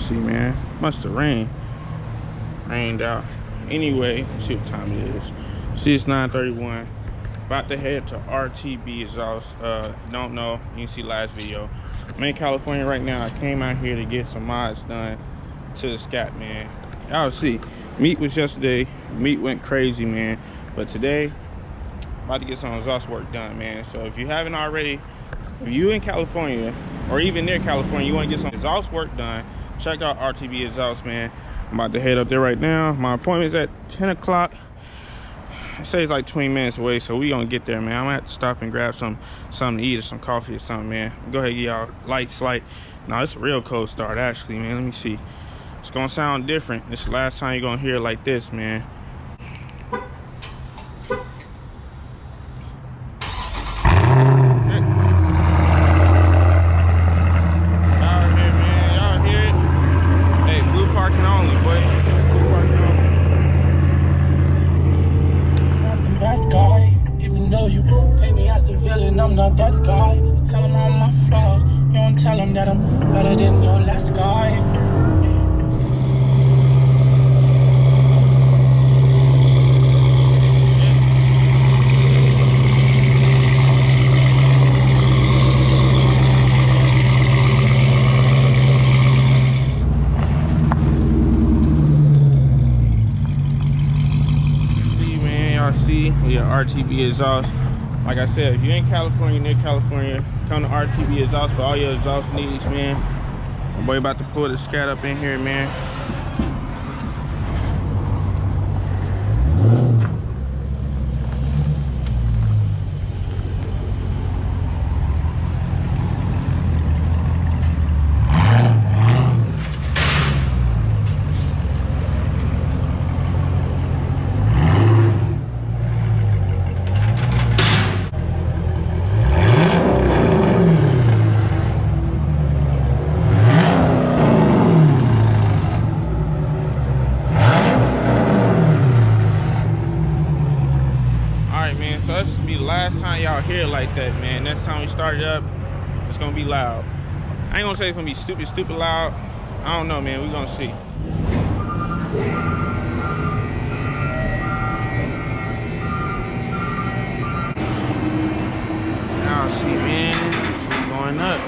see, man. Must have rained out. Anyway, see what time it is. See, it's 9:31. About to head to RTB exhaust. Don't know, you can see last video. I'm in California right now. I came out here to get some mods done to the Scat, man. Y'all see, meet was yesterday. Meet went crazy, man. But today, about to get some exhaust work done, man. So if you haven't already, if you in California or even near California, you want to get some exhaust work done, check out RTB exhaust, man. I'm about to head up there right now. My appointment's at 10 o'clock. It says like 20 minutes away, so we gonna get there, man. I'm gonna have to stop and grab something to eat or some coffee or something, man. Go ahead, get y'all lights. No, it's a real cold start, actually, man. Let me see. It's gonna sound different. This is the last time you're gonna hear it like this, man. I'm not that guy. You tell him all my flaws. You don't tell him that I'm better than your last guy. See, man, y'all see? We got RTB exhaust. Like I said, if you're in California, near California, come to RTB exhaust for all your exhaust needs, man. My boy about to pull the Scat up in here, man. Last time y'all hear it like that, man. Next time we start it up, it's gonna be loud. I ain't gonna say it's gonna be stupid loud. I don't know, man. We gonna see. Y'all see, man. It's going up.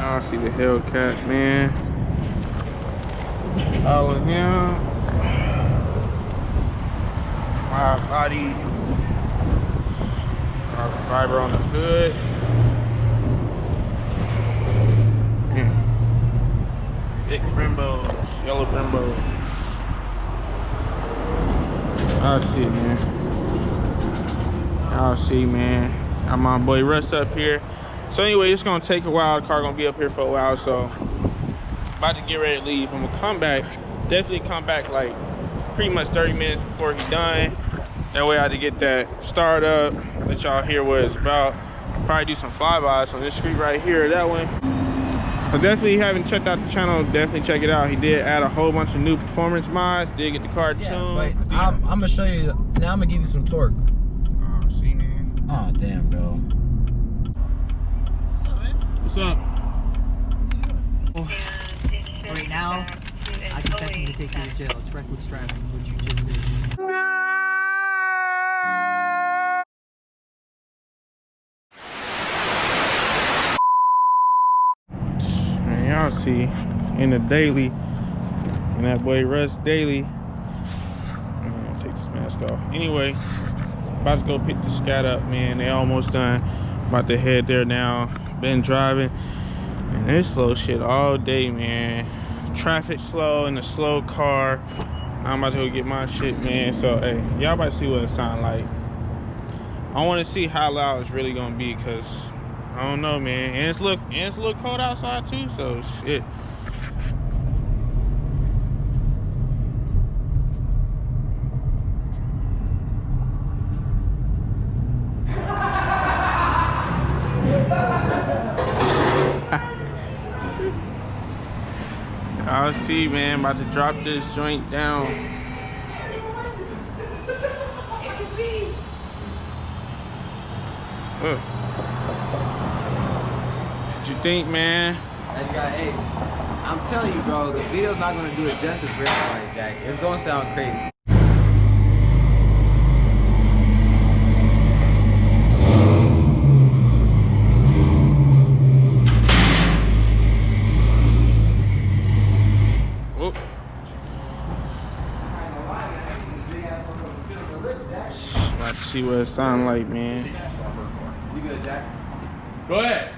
I see the HELLCAT, man. All of him. Wide body. Carbon fiber on the hood. Big Brimbos, yellow Brimbos. I see it, man. Y'all see, man. Got my boy Russ up here. So anyway, it's gonna take a while. The car gonna be up here for a while, so about to get ready to leave. I'm gonna come back, definitely come back like pretty much 30 minutes before he's done. That way I had to get that start up, let y'all hear what it's about. Probably do some flybys on this street right here, that one. So definitely haven't checked out the channel, definitely check it out. He did add a whole bunch of new performance mods, did get the car tuned. But I'm gonna show you, now I'm gonna give you some torque. Oh, see, man. Oh, damn, bro. What's up? Right now, I can technically take you to jail. It's reckless driving, which you just did. Man, y'all see in the daily, and that boy Russ daily. I'm gonna take this mask off. Anyway, about to go pick the Scat up, man. They almost done. About to head there now. Been driving, and it's slow shit all day, man. Traffic slow in a slow car. I'm about to go get my shit, man. So hey, y'all about to see what it sound like. I want to see how loud it's really gonna be, cause I don't know, man. And it's a little cold outside too, so shit. I'll see, man. About to drop this joint down. What you think, man? Hey, I'm telling you, bro, the video's not gonna do it justice for everybody, Jack. It's gonna sound crazy. About to see what it sound like, man. You good, Jack? Go ahead.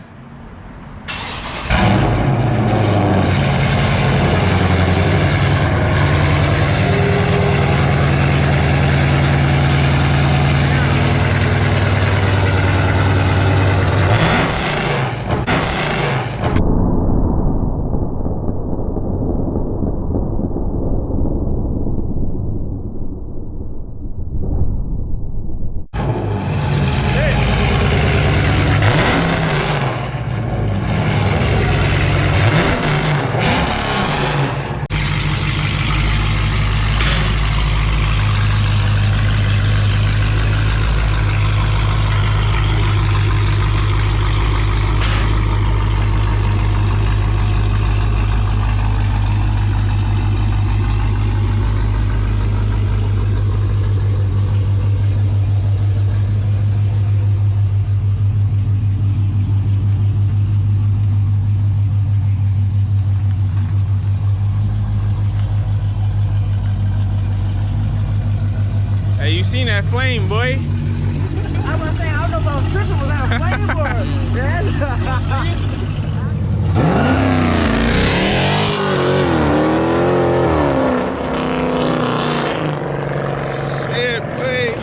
Hey, you seen that flame, boy? I was saying, I don't know if I was tripping, was that a flame or Shit, boy.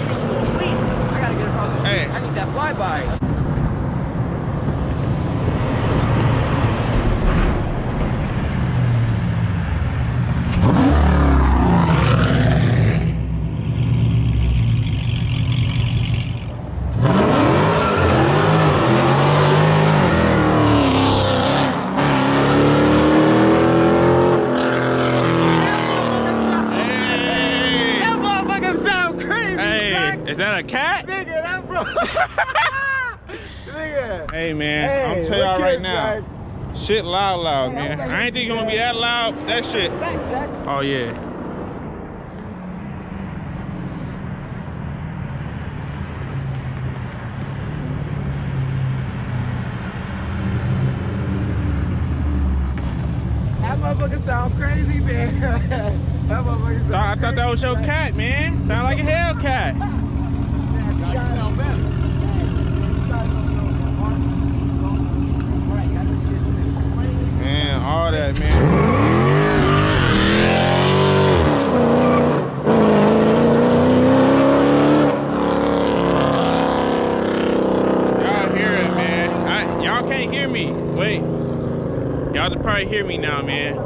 I gotta get across the street. Hey. I need that flyby. Is that a cat? Nigga, that bro. Nigga. Hey, man, Hey, I'm telling y'all look right here, now. Jack. Shit loud, Hey, man. I'm I ain't think it's gonna be that loud. That shit. Back, Jack. Oh, yeah. That motherfucker sound crazy, man. That motherfucker sound I thought that was your cat, man. Sound like a Hellcat. Man, all that, man. Y'all hear it, man. Y'all can't hear me. Wait. Y'all can probably hear me now, man.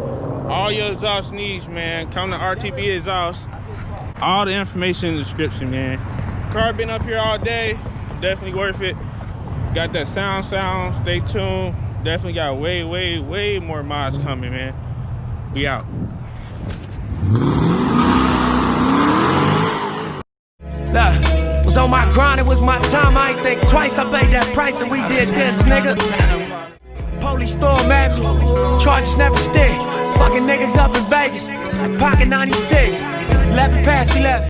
All your exhaust needs, man, come to RTB Exhaust. All the information in the description, man. Car been up here all day. Definitely worth it. Got that sound. Stay tuned. Definitely got way more mods coming, man. We out. Look, was on my grind, it was my time. I ain't think twice. I paid that price and we did this, nigga. Police storm at me, charges never stick. Fucking niggas up in Vegas, like pocket 96, 11 past 11.